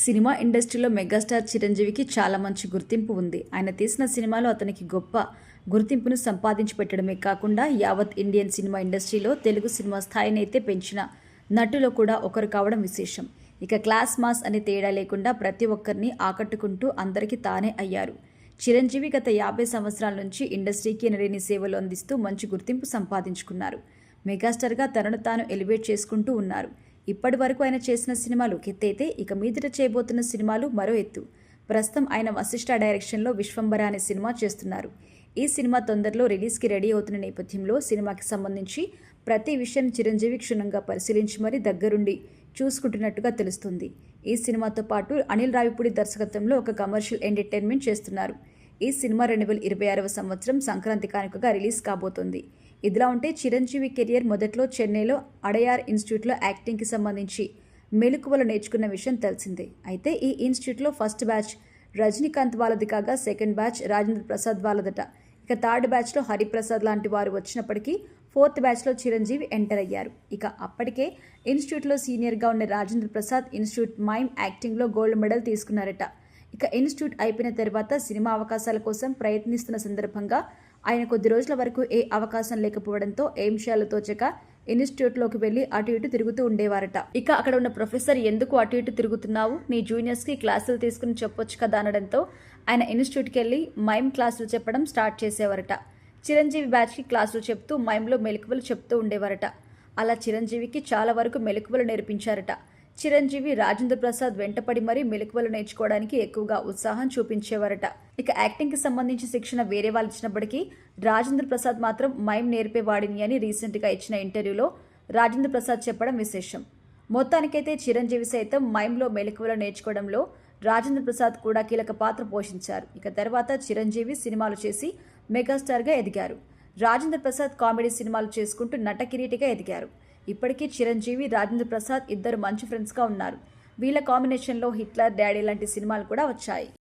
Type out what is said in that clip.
Cinema ఇండస్ట్రీలో megastar చిరంజీవికి చాలా మంచి గుర్తింపు ఉంది. ఆయన తీసిన సినిమాలు అతనికి గొప్ప గుర్తింపును సంపాదించి పెట్టడమే కాకుండా యావత్ ఇండియన్ సినిమా ఇండస్ట్రీలో తెలుగు సినిమా స్థాయిని అయితే పెంచిన నటులో కూడా ఒకరు కావడం విశేషం. ఇక క్లాస్ మాస్ అనే తేడా లేకుండా ప్రతి ఒక్కరిని ఆకట్టుకుంటూ అందరికీ తానే అయ్యారు. చిరంజీవి గత 50 సంవత్సరాల నుంచి ఇండస్ట్రీకి ఎనలేని సేవలు అందిస్తూ మంచి గుర్తింపు సంపాదించుకున్నారు. మెగాస్టార్గా తనను తాను ఎలివేట్ చేసుకుంటూ ఉన్నారు. ఇప్పటి వరకు ఆయన చేసిన సినిమాలు ఎత్తైతే ఇక మీదట చేయబోతున్న సినిమాలు మరో ఎత్తు. ప్రస్తుతం ఆయన వశిష్ఠ డైరెక్షన్లో విశ్వంబర అనే సినిమా చేస్తున్నారు. ఈ సినిమా తొందరలో రిలీజ్కి రెడీ అవుతున్న నేపథ్యంలో సినిమాకి సంబంధించి ప్రతి విషయం చిరంజీవి క్షుణ్ణంగా పరిశీలించి మరీ దగ్గరుండి చూసుకుంటున్నట్టుగా తెలుస్తుంది. ఈ సినిమాతో పాటు అనిల్ రావిపూడి దర్శకత్వంలో ఒక కమర్షియల్ ఎంటర్టైన్మెంట్ చేస్తున్నారు. ఈ సినిమా 2026వ సంవత్సరం సంక్రాంతి కానుకగా రిలీజ్ కాబోతోంది. ఇదిలా ఉంటే చిరంజీవి కెరియర్ మొదట్లో చెన్నైలో అడయార్ ఇన్స్టిట్యూట్లో యాక్టింగ్కి సంబంధించి మెలకువలు నేర్చుకున్న విషయం తెలిసిందే. అయితే ఈ ఇన్స్టిట్యూట్లో ఫస్ట్ బ్యాచ్ రజనీకాంత్ వాళ్ళది కాగా సెకండ్ బ్యాచ్ రాజేంద్ర ప్రసాద్ వాళ్ళదట. ఇక థర్డ్ బ్యాచ్లో హరిప్రసాద్ లాంటి వారు వచ్చినప్పటికీ ఫోర్త్ బ్యాచ్లో చిరంజీవి ఎంటర్ అయ్యారు. ఇక అప్పటికే ఇన్స్టిట్యూట్లో సీనియర్గా ఉన్న రాజేంద్ర ప్రసాద్ ఇన్స్టిట్యూట్ మైమ్ యాక్టింగ్లో గోల్డ్ మెడల్ తీసుకున్నారట. ఇక ఇన్స్టిట్యూట్ అయిపోయిన తర్వాత సినిమా అవకాశాల కోసం ప్రయత్నిస్తున్న సందర్భంగా ఆయన కొద్ది రోజుల వరకు ఏ అవకాశం లేకపోవడంతో ఏం చేయాలో తోచక ఇన్స్టిట్యూట్లోకి వెళ్ళి అటు ఇటు తిరుగుతూ ఉండేవారట. ఇక అక్కడ ఉన్న ప్రొఫెసర్ ఎందుకు అటు ఇటు తిరుగుతున్నావు, నీ జూనియర్స్కి క్లాసులు తీసుకుని చెప్పొచ్చు కదా అనడంతో ఆయన ఇన్స్టిట్యూట్కి వెళ్ళి మైమ్ క్లాసులు చెప్పడం స్టార్ట్ చేసేవారట. చిరంజీవి బ్యాచ్కి క్లాసులు చెప్తూ మైమ్లో మెలకువలు చెప్తూ ఉండేవారట. అలా చిరంజీవికి చాలా వరకు మెలకువలు నేర్పించారట. చిరంజీవి రాజేంద్ర ప్రసాద్ వెంటపడి మరీ మెలకువలు నేర్చుకోవడానికి ఎక్కువగా ఉత్సాహం చూపించేవారట. ఇక యాక్టింగ్కి సంబంధించి శిక్షణ వేరే వాళ్ళు ఇచ్చినప్పటికీ రాజేంద్ర ప్రసాద్ మాత్రం మైమ్ నేర్పేవాడిని అని రీసెంట్గా ఇచ్చిన ఇంటర్వ్యూలో రాజేంద్ర ప్రసాద్ చెప్పడం విశేషం. మొత్తానికైతే చిరంజీవి సైతం మైమ్లో మెలకువలు నేర్చుకోవడంలో రాజేంద్ర ప్రసాద్ కూడా కీలక పాత్ర పోషించారు. ఇక తర్వాత చిరంజీవి సినిమాలు చేసి మెగాస్టార్గా ఎదిగారు. రాజేంద్ర ప్రసాద్ కామెడీ సినిమాలు చేసుకుంటూ నట కిరీటిగా ఎదిగారు. ఇప్పటికీ చిరంజీవి రాజేంద్ర ప్రసాద్ ఇద్దరు మంచి ఫ్రెండ్స్గా ఉన్నారు. వీళ్ళ కాంబినేషన్లో హిట్లర్, డాడీ లాంటి సినిమాలు కూడా వచ్చాయి.